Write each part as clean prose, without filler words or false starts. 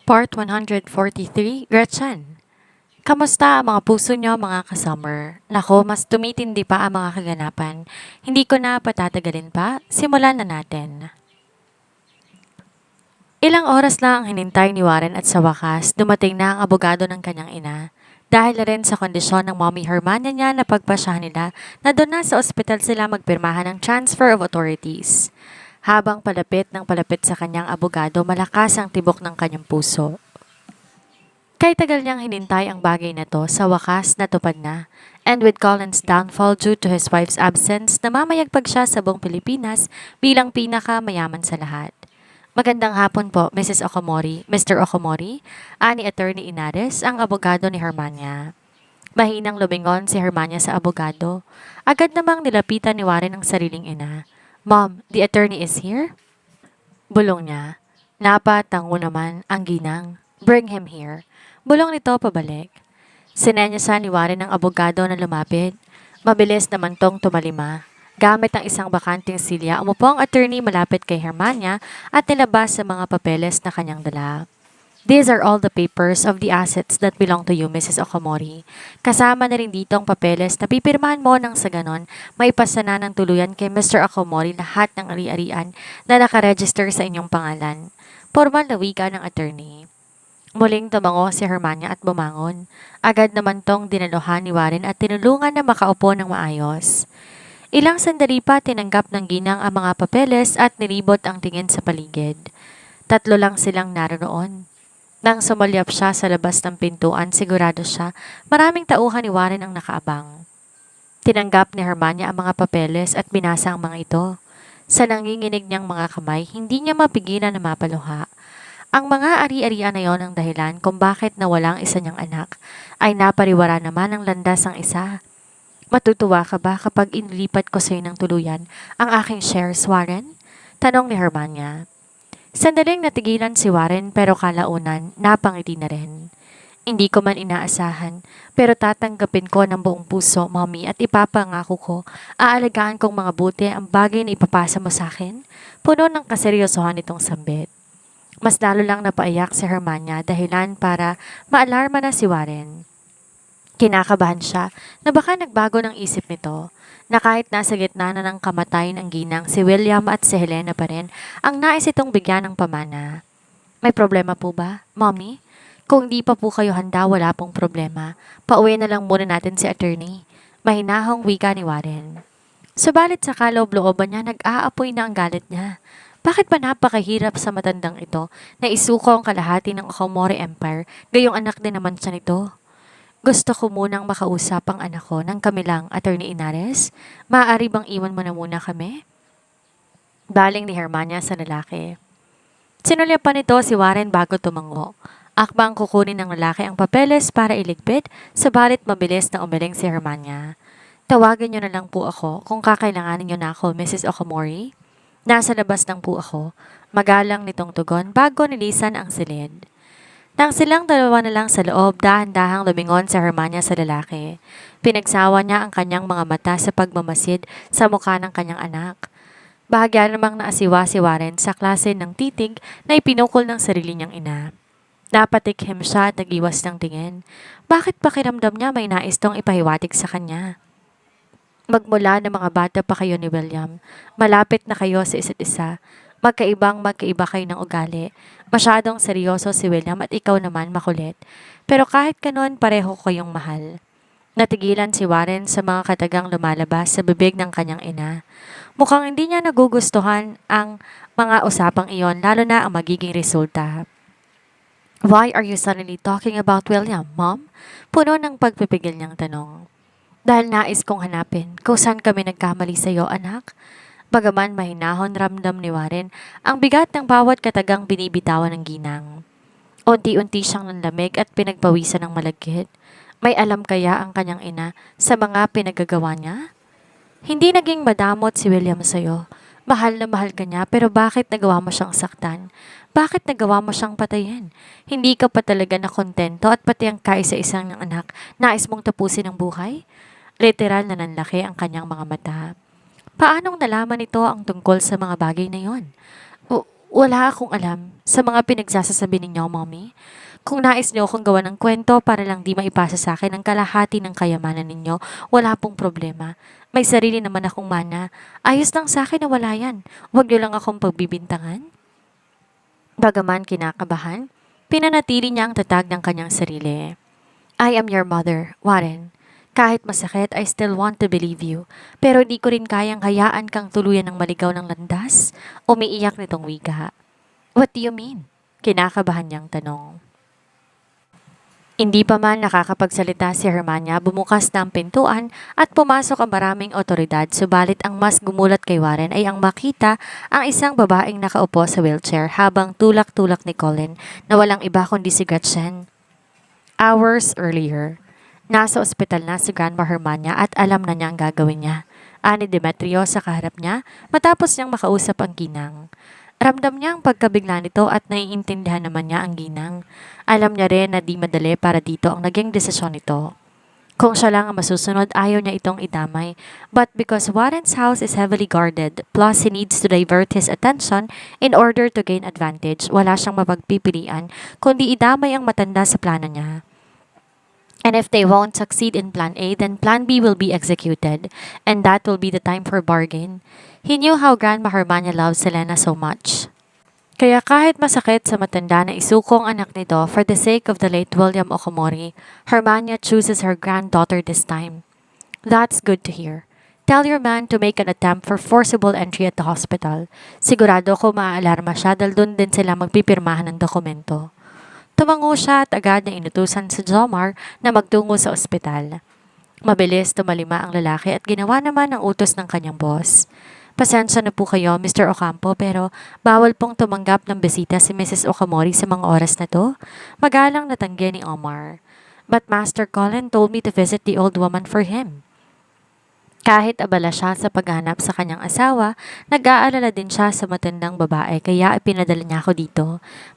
Part 143, Gretchen. Kamusta ang mga puso niyo mga kasummer? Nako, mas tumitindi pa ang mga kaganapan. Hindi ko na patatagalin pa, simulan na natin. Ilang oras lang ang hinintay ni Warren at sa wakas, dumating na ang abogado ng kanyang ina. Dahil na rin sa kondisyon ng mommy Hermania niya na pagpasyahan nila na doon na sa ospital sila magpirmahan ng transfer of authorities. Habang palapit sa kanyang abogado, malakas ang tibok ng kanyang puso. Kay tagal niyang hinintay ang bagay na to, sa wakas natupad na. And with Colin's downfall due to his wife's absence, namamayagpag siya sa buong Pilipinas bilang pinakamayaman sa lahat. Magandang hapon po, Mrs. Okomori, Mr. Okomori, ani Attorney Inares, ang abogado ni Hermania. Mahinang lumingon si Hermania sa abogado. Agad namang nilapitan ni Warren ang sariling ina. Mom, the attorney is here? Bulong niya. Napatango naman ang ginang. Bring him here. Bulong nito pabalik. Sinenyasan ni Warren ng abogado na lumapit. Mabilis naman tong tumalima. Gamit ang isang bakanting silya, umupo ang attorney malapit kay Hermania at nilabas sa mga papeles na kanyang dala. These are all the papers of the assets that belong to you, Mrs. Okomori. Kasama na rin dito ang papeles na pipirmahan mo nang sa ganon, maipasa na ng tuluyan kay Mr. Okomori lahat ng ari-arian na nakaregister sa inyong pangalan. Formal na wika ng attorney. Muling tumango si Hermania at bumangon. Agad naman tong dinaluhan ni Warren at tinulungan na makaupo ng maayos. Ilang sandali pa tinanggap ng ginang ang mga papeles at nilibot ang tingin sa paligid. Tatlo lang silang naroon. Nang sumalyap siya sa labas ng pintuan, sigurado siya maraming tauhan ni Warren ang nakaabang. Tinanggap ni Hermania ang mga papeles at binasa ang mga ito. Sa nanginginig niyang mga kamay, hindi niya mapigilan na mapaluha. Ang mga ari-arian na yon ang dahilan kung bakit nawala ang isa niyang anak, ay napariwara naman ang landas ang isa. Matutuwa ka ba kapag inilipat ko sa iyo ng tuluyan ang aking shares, Warren? Tanong ni Hermania. Sandaling natigilan si Warren pero kalaunan napangiti na rin. Hindi ko man inaasahan pero tatanggapin ko ng buong puso, mommy, at ipapangako ko aalagaan kong mga buti ang bagay na ipapasa mo sa akin. Puno ng kaseryosohan itong sambit. Mas lalo lang napaiyak si Hermania dahilan para maalarma na si Warren. Kinakabahan siya na baka nagbago ng isip nito na kahit nasa gitna na ng kamatayan ang ginang, si William at si Helena pa rin ang nais itong bigyan ng pamana. May problema po ba, Mommy? Kung di pa po kayo handa, wala pong problema. Pauwi na lang muna natin si attorney. Mahinahong wika ni Warren. Subalit sa kaloob-looban niya, nag-aapoy na ang galit niya. Bakit ba napakahirap sa matandang ito na isuko ang kalahati ng Okomori Empire, gayong anak din naman siya nito? Gusto ko munang makausap ang anak ko ng kami lang, Attorney Inares. Maaari bang iwan mo na muna kami? Baling ni Hermania sa lalaki. Sinulya pa nito si Warren bago tumango. Akbang kukunin ng lalaki ang papeles para iligpit, sabalit mabilis na umiling si Hermania. Tawagan niyo na lang po ako kung kakailanganin niyo na ako, Mrs. Okomori. Nasa labas lang po ako. Magalang nitong tugon bago nilisan ang silid. Nang silang dalawa na lang sa loob, dahan-dahang lumingon sa Hermania sa lalaki. Pinagsawa niya ang kanyang mga mata sa pagmamasid sa mukha ng kanyang anak. Bahagya namang naasiwa si Warren sa klase ng titig na ipinukol ng sarili niyang ina. Napatikhim siya at nagiwas ng tingin. Bakit pakiramdam niya may nais tong ipahiwatig sa kanya? Magmula ng mga bata pa kayo ni William, malapit na kayo sa isa't isa. Magkaiba kayo ng ugali. Masyadong seryoso si William at ikaw naman makulit. Pero kahit kanon, pareho kayong mahal. Natigilan si Warren sa mga katagang lumalabas sa bibig ng kanyang ina. Mukhang hindi niya nagugustuhan ang mga usapang iyon, lalo na ang magiging resulta. Why are you suddenly talking about William, Mom? Puno ng pagpipigil niyang tanong. Dahil nais kong hanapin kung saan kami nagkamali sa iyo, anak. Bagaman mahinahon ramdam ni Warren ang bigat ng bawat katagang binibitawan ng ginang. Unti-unti siyang nanlamig at pinagpawisan ng malagkit. May alam kaya ang kanyang ina sa mga pinagagawa niya? Hindi naging madamot si William sa'yo. Mahal na mahal ka niya pero bakit nagawa mo siyang saktan? Bakit nagawa mo siyang patayin? Hindi ka pa talaga nakontento at pati ang kaisa-isang ng anak nais mong tapusin ang buhay? Literal na nanlaki ang kanyang mga mata. Paanong nalaman ito ang tungkol sa mga bagay na yon? Wala akong alam sa mga pinagsasasabi ninyo, Mommy. Kung nais niyo akong gawa ng kwento para lang di maipasa sa akin ang kalahati ng kayamanan ninyo, wala pong problema. May sarili naman akong mana. Ayos lang sa akin na wala yan. Huwag niyo lang akong pagbibintangan. Bagaman kinakabahan, pinanatili niya ang tatag ng kanyang sarili. I am your mother, Warren. Kahit masakit, I still want to believe you. Pero di ko rin kayang hayaan kang tuluyan ng maligaw ng landas. Umiiyak nitong wika. What do you mean? Kinakabahan niyang tanong. Hindi pa man nakakapagsalita si Hermania, bumukas na ang pintuan at pumasok ang maraming otoridad, subalit ang mas gumulat kay Warren ay ang makita ang isang babaeng nakaupo sa wheelchair habang tulak-tulak ni Colin na walang iba kundi si Gretchen. Hours earlier, nasa ospital na si Grandma Hermania at alam na niya ang gagawin niya. Ani Demetrio sa kaharap niya matapos niyang makausap ang ginang. Ramdam niya ang pagkabigla nito at naiintindihan naman niya ang ginang. Alam niya rin na di madali para dito ang naging desisyon nito. Kung siya lang ang masusunod, ayaw niya itong idamay. But because Warren's house is heavily guarded, plus he needs to divert his attention in order to gain advantage, wala siyang mapagpipilian kundi idamay ang matanda sa plano niya. And if they won't succeed in Plan A, then Plan B will be executed, and that will be the time for bargain. He knew how Grandma Hermania loves Selena so much. Kaya kahit masakit sa matanda na isuko ang anak nito for the sake of the late William Okomori, Hermania chooses her granddaughter this time. That's good to hear. Tell your man to make an attempt for forcible entry at the hospital. Sigurado ko maaalarma siya dahil doon din sila magpipirmahan ng dokumento. Tumango siya at agad na inutusan si Jomar na magtungo sa ospital. Mabilis tumalima ang lalaki at ginawa naman ang utos ng kanyang boss. Pasensya na po kayo, Mr. Ocampo, pero bawal pong tumanggap ng bisita si Mrs. Okamori sa mga oras na to. Magalang natanggi ni Omar. But Master Colin told me to visit the old woman for him. Kahit abala siya sa paghanap sa kanyang asawa, nag-aalala din siya sa matandang babae kaya ipinadala niya ako dito.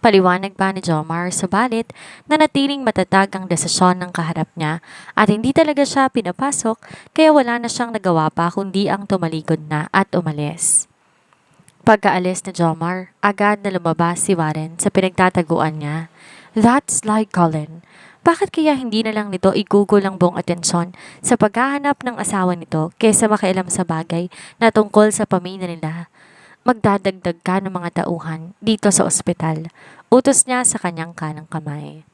Paliwanag pa ni Jomar, subalit nanatiling matatag ang desisyon ng kaharap niya at hindi talaga siya pinapasok kaya wala na siyang nagawa pa kundi ang tumalikod na at umalis. Pagkaalis ni Jomar, agad na lumabas si Warren sa pinagtataguan niya. That's like Colin. Bakit kaya hindi na lang nito igugol ang buong atensyon sa paghahanap ng asawa nito kaysa makialam sa bagay na tungkol sa pamilya nila? Magdadagdag ka ng mga tauhan dito sa ospital. Utos niya sa kanyang kanang kamay.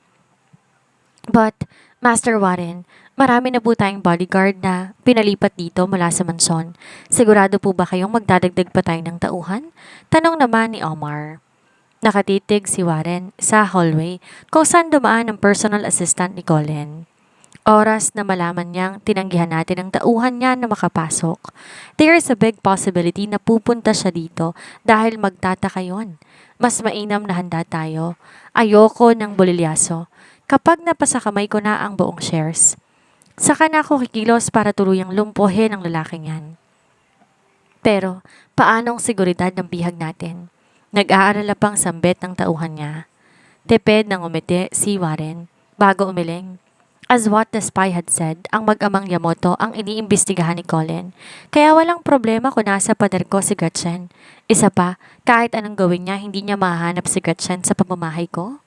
But, Master Warren, marami na po tayong bodyguard na pinalipat dito mula sa mansyon. Sigurado po ba kayong magdadagdag pa tayo ng tauhan? Tanong naman ni Omar. Nakatitig si Warren sa hallway kung saan dumaan ang personal assistant ni Colin. Oras na malaman niyang tinanggihan natin ang tauhan niya na makapasok. There is a big possibility na pupunta siya dito dahil magtataka yon. Mas mainam na handa tayo. Ayoko ng bolilyaso. Kapag napasakamay ko na ang buong shares, saka na ako kikilos para tuluyang lumpuhin ang lalaking yan. Pero, paanong seguridad ng bihag natin? Nag-aalala pang sambit ng tauhan niya. Teped ng umiti si Warren bago umiling. As what the spy had said, ang mag-amang Yamoto ang iniimbestigahan ni Colin. Kaya walang problema kung nasa pader ko si Gretchen. Isa pa, kahit anong gawin niya, hindi niya mahanap si Gretchen sa pamamahay ko.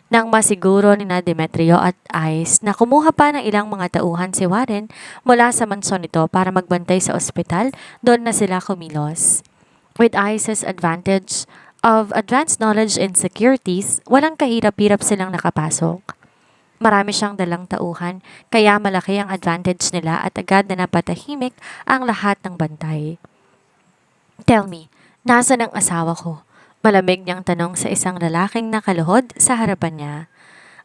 Nang masiguro ni na Demetrio at Ice na kumuha pa ng ilang mga tauhan si Warren mula sa mansyon nito para magbantay sa ospital, doon na sila kumilos. With Ice's advantage of advanced knowledge and securities, walang kahirap-hirap silang nakapasok. Marami siyang dalang tauhan, kaya malaki ang advantage nila at agad na napatahimik ang lahat ng bantay. Tell me, nasa ang asawa ko? Malamig niyang tanong sa isang lalaking nakaluhod sa harapan niya.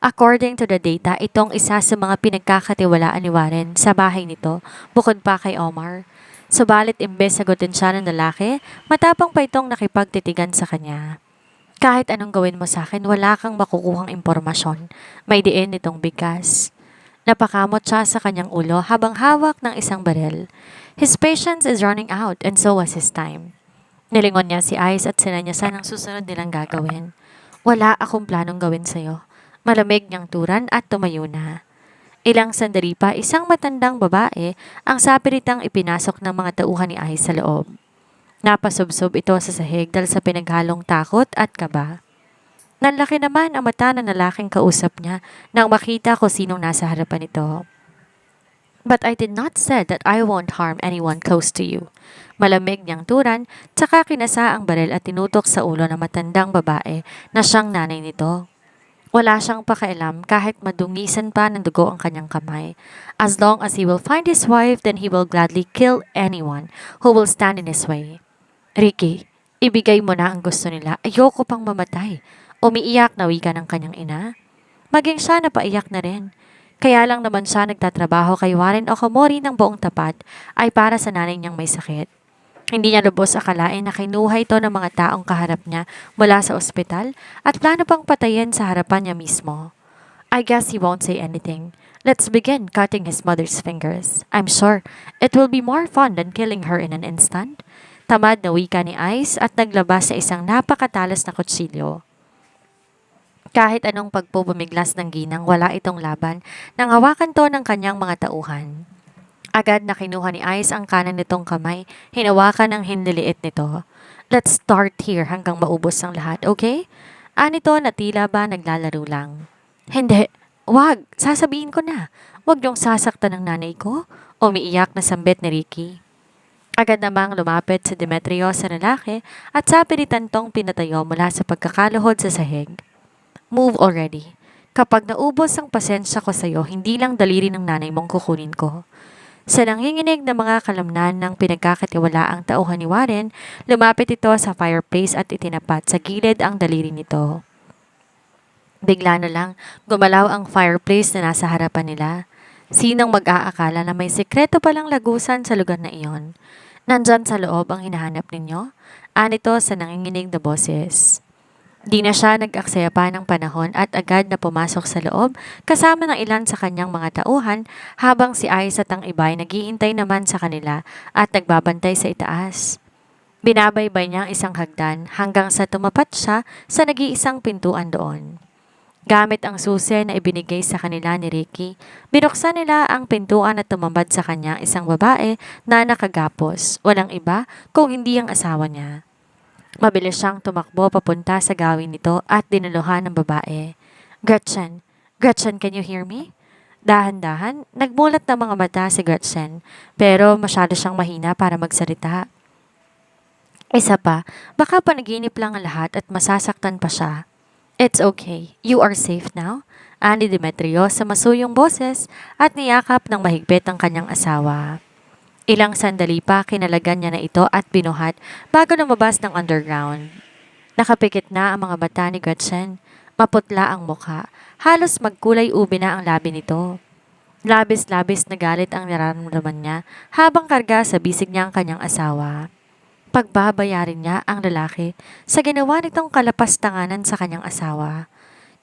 According to the data, itong isa sa mga pinagkakatiwalaan ni Warren sa bahay nito, bukod pa kay Omar. Subalit imbes sagutin siya ng lalaki, matapang pa itong nakipagtitigan sa kanya. Kahit anong gawin mo sa akin, wala kang makukuhang impormasyon. May diin itong bigkas. Napakamot siya sa kanyang ulo habang hawak ng isang baril. His patience is running out and so was his time. Nilingon niya si Ice at sinanyasan ang susunod nilang gagawin. Wala akong planong gawin sa'yo. Malamig niyang turan at tumayo na. Ilang sandali pa, isang matandang babae ang sapiritang ipinasok ng mga tauhan ni Ice sa loob. Napasubsob ito sa sahig dahil sa pinaghalong takot at kaba. Nanlaki naman ang mata ng lalaking kausap niya nang makita ko sinong nasa harapan nito. But I did not say that I won't harm anyone close to you. Malamig niyang turan, tsaka kinasa ang baril at tinutok sa ulo ng matandang babae na siyang nanay nito. Wala siyang pakialam kahit madungisan pa ng dugo ang kanyang kamay. As long as he will find his wife, then he will gladly kill anyone who will stand in his way. Ricky, ibigay mo na ang gusto nila. Ayoko pang mamatay. Umiiyak na wika ng kanyang ina. Maging siya napaiyak na rin. Kaya lang naman siya nagtatrabaho kay Warren Okomori ng buong tapat ay para sa nanay niyang may sakit. Hindi niya lubos akalain na kinuha ito ng mga taong kaharap niya mula sa ospital at plano pang patayin sa harapan niya mismo. I guess he won't say anything. Let's begin cutting his mother's fingers. I'm sure it will be more fun than killing her in an instant. Tamad na wika ni Ice at naglabas sa isang napakatalas na kutsilyo. Kahit anong pagpupumiglas ng ginang, wala itong laban nang hawakan to ng kanyang mga tauhan. Agad na kinuha ni Ice ang kanan nitong kamay, hinawakan ang hinliliit nito. Let's start here hanggang maubos ang lahat, okay? Anito na tila ba naglalaro lang. Hindi, wag, sasabihin ko na. Wag niyong sasaktan ng nanay ko. Umiiyak na sambit ni Ricky. Agad namang lumapit si Demetrio sa lalaki at sa piritantong pinatayo mula sa pagkakaluhod sa sahig. Move already. Kapag naubos ang pasensya ko sa'yo, hindi lang daliri ng nanay mong kukunin ko. Sa nanginginig na mga kalamnan ng pinagkakatiwalaang tauhan ni Warren, lumapit ito sa fireplace at itinapat sa gilid ang daliri nito. Bigla na lang, gumalaw ang fireplace na nasa harapan nila. Sinong mag-aakala na may sekreto palang lagusan sa lugar na iyon? Nandyan sa loob ang hinahanap ninyo? Anito sa nanginginig na boses. Di na siya nag-aksaya pa ng panahon at agad na pumasok sa loob kasama ng ilan sa kanyang mga tauhan habang si Ice at ang iba ay naghihintay naman sa kanila at nagbabantay sa itaas. Binabaybay niya ang isang hagdan hanggang sa tumapat siya sa nag-iisang pintuan doon. Gamit ang susi na ibinigay sa kanila ni Ricky, binuksan nila ang pintuan at tumambad sa kanya isang babae na nakagapos, walang iba kung hindi ang asawa niya. Mabilis siyang tumakbo papunta sa gawin nito at dinaluhan ng babae. Gretchen, Gretchen, can you hear me? Dahan-dahan, nagmulat ng mga mata si Gretchen, pero masyado siyang mahina para magsalita. Isa pa, baka panaginip lang ang lahat at masasaktan pa siya. It's okay, you are safe now, ani Demetrio sa masuyong boses at niyakap ng mahigpit ang kanyang asawa. Ilang sandali pa kinalagan niya na ito at binuhat bago lumabas ng underground. Nakapikit na ang mga mata ni Gretchen. Maputla ang mukha. Halos magkulay ube na ang labi nito. Labis-labis na galit ang nararamdaman niya habang karga sa bisig niya ang kanyang asawa. Pagbabayarin niya ang lalaki sa ginawa nitong kalapastanganan sa kanyang asawa.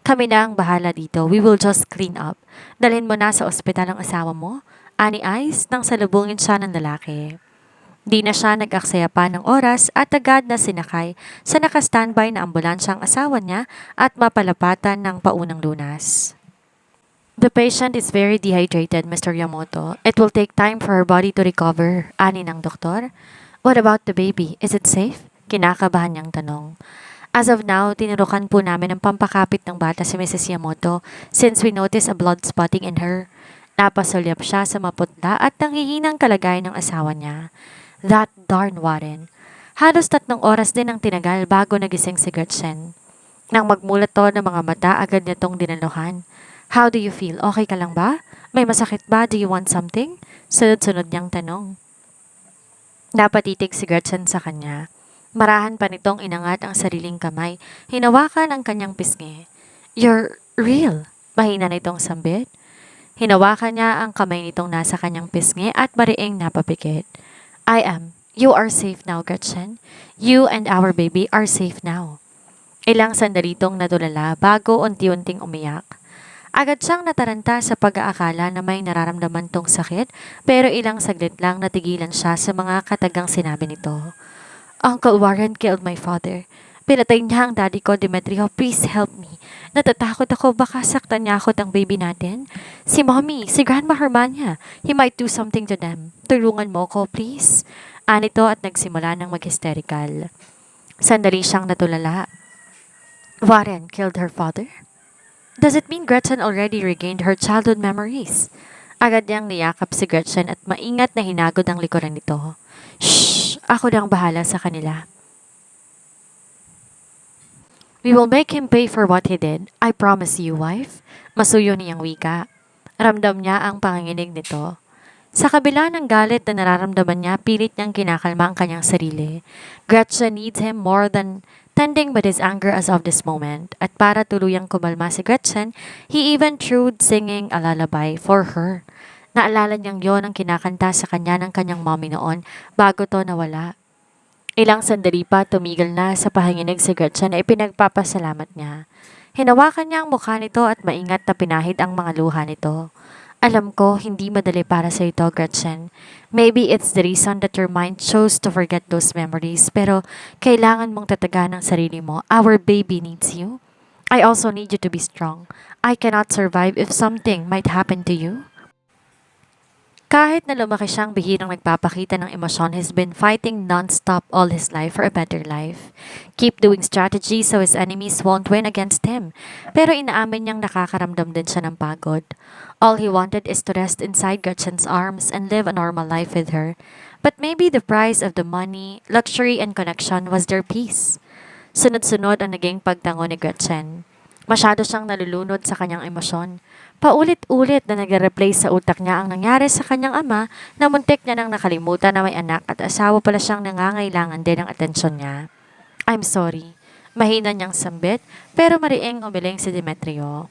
Kami na ang bahala dito. We will just clean up. Dalhin mo na sa ospital ang asawa mo. Ani Ice nang salubungin siya ng lalaki. Di na siya nag-aksaya pa ng oras at agad na sinakay sa naka-standby na ambulansya ang asawa niya at mapalapatan ng paunang lunas. The patient is very dehydrated, Mr. Yamoto. It will take time for her body to recover, ani ng doktor. What about the baby? Is it safe? Kinakabahan niyang tanong. As of now, tinurukan po namin ang pampakapit ng bata si Mrs. Yamoto since we noticed a blood spotting in her. Napasulyap siya sa maputla at nanghihinang kalagayan ng asawa niya. That darn Warren. Halos 3 oras din ang tinagal bago nagising si Gretchen. Nang magmulat to ng mga mata, agad niya tong dinaluhan. How do you feel? Okay ka lang ba? May masakit ba? Do you want something? Sunod-sunod niyang tanong. Napatitig si Gretchen sa kanya. Marahan pa nitong inangat ang sariling kamay. Hinawakan ang kanyang pisngi. You're real. Mahina nitong sambit. Hinawakan niya ang kamay nitong nasa kanyang pisngi at mariing napapikit. I am. You are safe now, Gretchen. You and our baby are safe now. Ilang sandali itong natulala bago unti-unting umiyak. Agad siyang nataranta sa pag-aakala na may nararamdaman tong sakit pero ilang saglit lang natigilan siya sa mga katagang sinabi nito. Uncle Warren killed my father. Pinatay niya ang daddy ko, Demetrio. Please help me. Natatakot ako baka saktan niya ako ng baby natin. Si Mommy, si Grandma Hermania. He might do something to them. Tulungan mo ko, please. Anito at nagsimula ng mag-hysterical. Sandali siyang natulala. Warren killed her father? Does it mean Gretchen already regained her childhood memories? Agad niyang niyakap si Gretchen at maingat na hinagod ang likuran nito. Shh! Ako nang bahala sa kanila. We will make him pay for what he did. I promise you, wife. Masuyo niyang wika. Ramdam niya ang panginginig nito. Sa kabila ng galit na nararamdaman niya, pilit niyang kinakalma ang kanyang sarili. Gretchen needs him more than tending but his anger as of this moment. At para tuluyang kumalma si Gretchen, he even tried singing a lullaby for her. Naalala niyang yon ang kinakanta sa kanya ng kanyang mommy noon bago to nawala. Ilang sandali pa tumigil na sa pahinginig si Gretchen ay pinagpapasalamat niya. Hinawakan niya ang mukha nito at maingat na pinahid ang mga luha nito. Alam ko, hindi madali para sa ito, Gretchen. Maybe it's the reason that your mind chose to forget those memories, pero kailangan mong tatagan ang sarili mo. Our baby needs you. I also need you to be strong. I cannot survive if something might happen to you. Kahit na lumaki siyang bihirang nagpapakita ng emosyon, he's been fighting non-stop all his life for a better life. Keep doing strategy so his enemies won't win against him. Pero inaamin niyang nakakaramdam din siya ng pagod. All he wanted is to rest inside Gretchen's arms and live a normal life with her. But maybe the price of the money, luxury, and connection was their peace. Sunod-sunod ang naging pagtango ni Gretchen. Masyado siyang nalulunod sa kanyang emosyon. Paulit-ulit na nag-replay sa utak niya ang nangyari sa kanyang ama na muntik niya nang nakalimutan na may anak at asawa pala siyang nangangailangan din ng atensyon niya. I'm sorry. Mahina niyang sambit pero mariing umiling si Demetrio.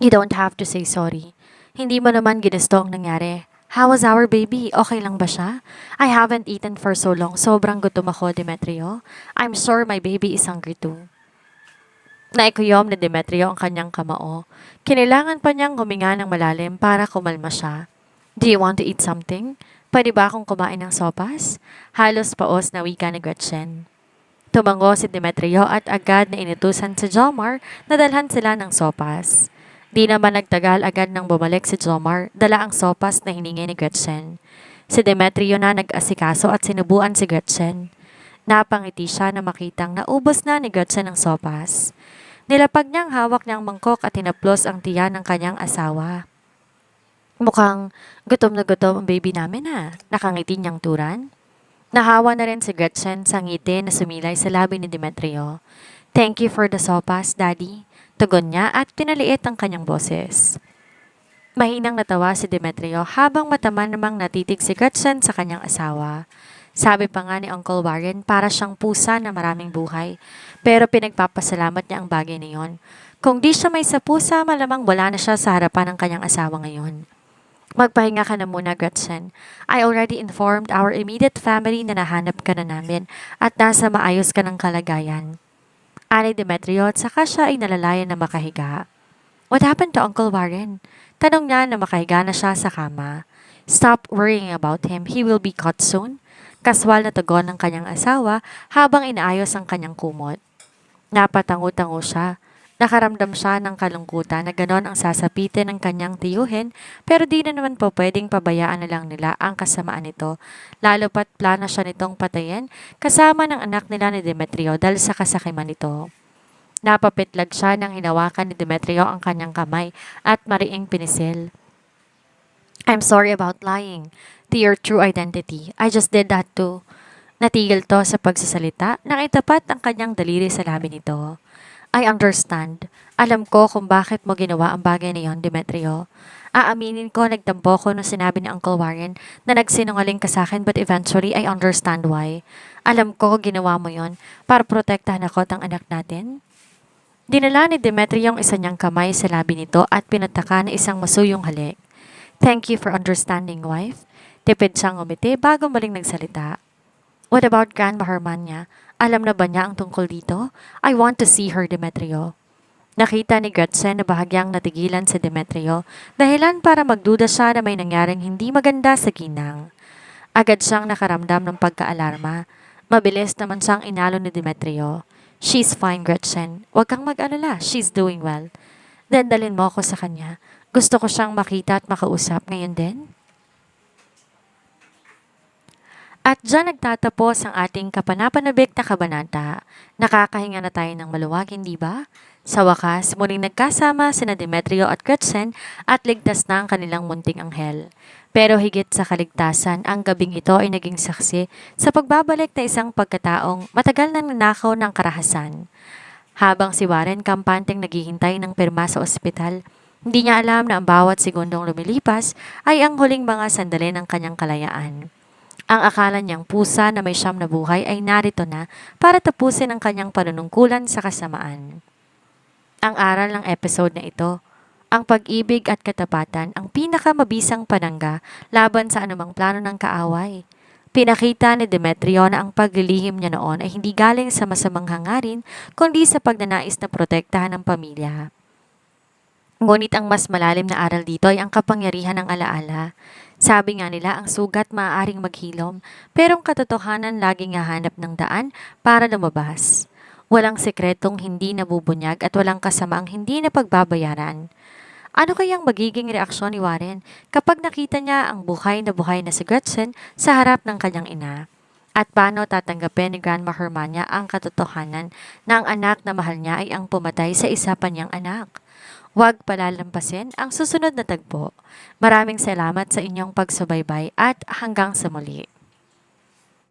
You don't have to say sorry. Hindi mo naman ginusto ang nangyari. How was our baby? Okay lang ba siya? I haven't eaten for so long. Sobrang gutom ako, Demetrio. I'm sure my baby is hungry too. Naikuyom ni Demetrio ang kanyang kamao. Kinailangan pa niyang huminga ng malalim para kumalma siya. Do you want to eat something? Pwede ba akong kumain ng sopas? Halos paos na wika ni Gretchen. Tumango si Demetrio at agad na inutusan si Jomar na dalhan sila ng sopas. Di naman nagtagal agad nang bumalik si Jomar, dala ang sopas na hiningi ni Gretchen. Si Demetrio na nag-asikaso at sinubuan si Gretchen. Napangiti siya na makitang naubos na ni Gretchen ang sopas. Nilapag niyang hawak niyang mangkok at hinaplos ang tiyan ng kanyang asawa. Mukhang gutom na gutom ang baby namin ha, nakangiti niyang turan. Nahawa na rin si Gretchen sa ngiti na sumilay sa labi ni Demetrio. Thank you for the sopas, Daddy. Tugon niya at pinaliit ang kanyang boses. Mahinang natawa si Demetrio habang matama namang natitig si Gretchen sa kanyang asawa. Sabi pa nga ni Uncle Warren para siyang pusa na maraming buhay, pero pinagpapasalamat niya ang bagay na yon. Kung di siya may sa pusa, malamang wala na siya sa harapan ng kanyang asawa ngayon. Magpahinga ka na muna, Gretchen. I already informed our immediate family na nahanap ka na namin at nasa maayos ka ng kalagayan. Ani Demetrio at saka siya ay nalalayan na makahiga. What happened to Uncle Warren? Tanong niya na makahiga na siya sa kama. Stop worrying about him. He will be caught soon. Kaswal na tugon ng kanyang asawa habang inaayos ang kanyang kumot. Napatango-tango siya. Nakaramdam siya ng kalungkutan na ganon ang sasapitin ng kanyang tiyuhin pero di na naman po pwedeng pabayaan na lang nila ang kasamaan nito. Lalo pat plano siya nitong patayin kasama ng anak nila ni Demetrio dahil sa kasakiman nito. Napapitlag siya nang hinawakan ni Demetrio ang kanyang kamay at mariing pinisil. I'm sorry about lying to your true identity. I just did that too. Natigil to sa pagsasalita, nakitapat ang kanyang daliri sa labi nito. I understand. Alam ko kung bakit mo ginawa ang bagay na yon, Demetrio. Aaminin ko, nagtampo ko nung sinabi ni Uncle Warren na nagsinungaling ka sa akin but eventually I understand why. Alam ko ginawa mo yon para protektahan ako at ang anak natin. Dinala ni Demetrio ang isa niyang kamay sa labi nito at pinataka na isang masuyong halik. Thank you for understanding, wife. Tipid siyang umiti bago maling nagsalita. What about Grandma Hermania? Alam na ba niya ang tungkol dito? I want to see her, Demetrio. Nakita ni Gretchen na bahagyang natigilan si Demetrio, dahilan para magduda siya na may nangyaring hindi maganda sa ginang. Agad siyang nakaramdam ng pagkaalarma. Mabilis naman siyang inalo ni Demetrio. She's fine, Gretchen. Huwag kang mag-alala. She's doing well. Dandalin mo ako sa kanya. Gusto ko siyang makita at makausap ngayon din. At diyan nagtatapos ang ating kapanapanabik na kabanata. Nakakahinga na tayo ng maluwag, hindi ba? Sa wakas, muling nagkasama sina Demetrio at Gretchen at ligtas na ang kanilang munting anghel. Pero higit sa kaligtasan, ang gabing ito ay naging saksi sa pagbabalik na isang pagkataong matagal nang nanakaw ng karahasan. Habang si Warren kampanteng naghihintay ng pirma sa ospital, hindi niya alam na ang bawat segundong lumilipas ay ang huling mga sandali ng kanyang kalayaan. Ang akala niyang pusa na may siyam na buhay ay narito na para tapusin ang kanyang panunungkulan sa kasamaan. Ang aral ng episode na ito, ang pag-ibig at katapatan ang pinakamabisang panangga laban sa anumang plano ng kaaway. Pinakita ni Demetrio na ang paglilihim niya noon ay hindi galing sa masamang hangarin kundi sa pagnanais na protektahan ng pamilya. Ngunit ang mas malalim na aral dito ay ang kapangyarihan ng alaala. Sabi nga nila ang sugat maaaring maghilom, pero ang katotohanan laging hahanap ng daan para lumabas. Walang sekretong hindi nabubunyag at walang kasamaang hindi napagbabayaran. Ano kayang magiging reaksyon ni Warren kapag nakita niya ang buhay na si Gretchen sa harap ng kanyang ina? At paano tatanggapin ni Grandma Hermania ang katotohanan na ang anak na mahal niya ay ang pumatay sa isa pa niyang anak? Huwag palalampasin ang susunod na tagpo. Maraming salamat sa inyong pagsubaybay at hanggang sa muli.